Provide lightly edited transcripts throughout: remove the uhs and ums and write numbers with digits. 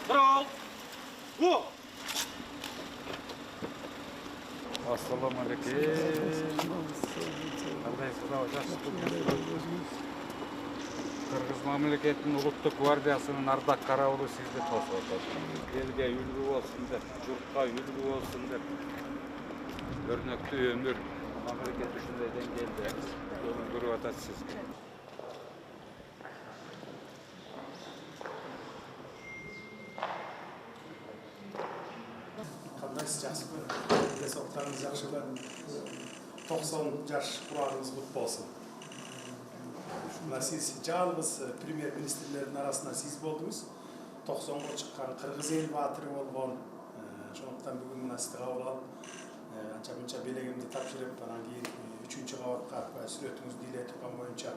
Bravo. Go. Assalamu alaikum. Кыргыз мамлекетинин улуттук гвардиясынын ардак карабалы сизди тосуп атат. Элге үлгү болсун деп, журтка үлгү болсун деп. Өрнөктүү өмүр мамлекет ушундай деңгээлде жолун көрүп атат сизге. Кандайсыз, жакшыбы? Денсаулыктарыңыз жакшыбы? 90 жаш курагыңыз кут болсун. Сиз жалгыз премьер-министрлердин арасынан сиз болдуңуз. 90го чыккан кыргыз эл баатыры болгон. Ошондуктан бүгүн мына сизди кабыл алып, анча мынча белегимди тапшырып, анан кийин 3-кабатка сүрөтүңүздү иле турган боюнча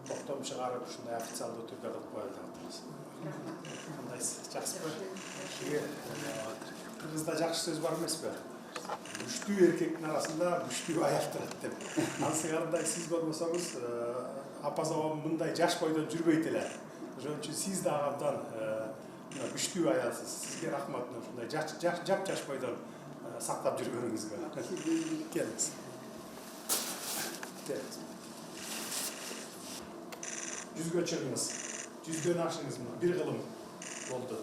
токтом чыгарып, ушундай официалдуу түрдө кылып коелу деп атабыз. Кандайсыз, жакшыбы? Кыргызда жакшы сөз бар эмеспи? Күчтүү эркектин арасында күчтүү аял турат деп. Ансыгандай сиз болбосоңуз, апа-забам мындай жаш бойдон жүрбөйт эле. Ошон үчүн сиз дагы абдан күчтүү аялсыз. Сизге рахмат, ушундай жап-жаш бойдон сактап жүргөнүңүзгө. Келиңиз. Жүзгө чыгыңыз. Жүзгөнү ашыңыз, бир кылым болду.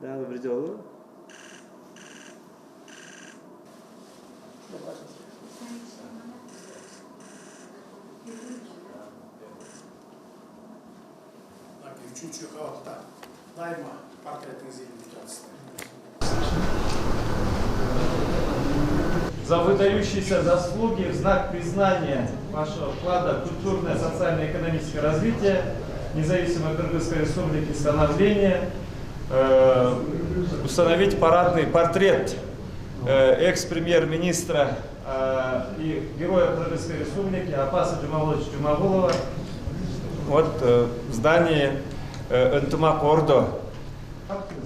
Дагы бир жолу. Үчүнчү кабатта дайыма портретиңизди илип турасыз. За выдающиеся заслуги в знак признания вашего вклада в культурное, социально-экономическое развитие независимой Кыргызской Республики, становления, установить парадный портрет экс-премьер-министра и героя Кыргызской Республики Апаса Жумагуловича Жумагулова вот в здании Ынтымак Ордо. Характер.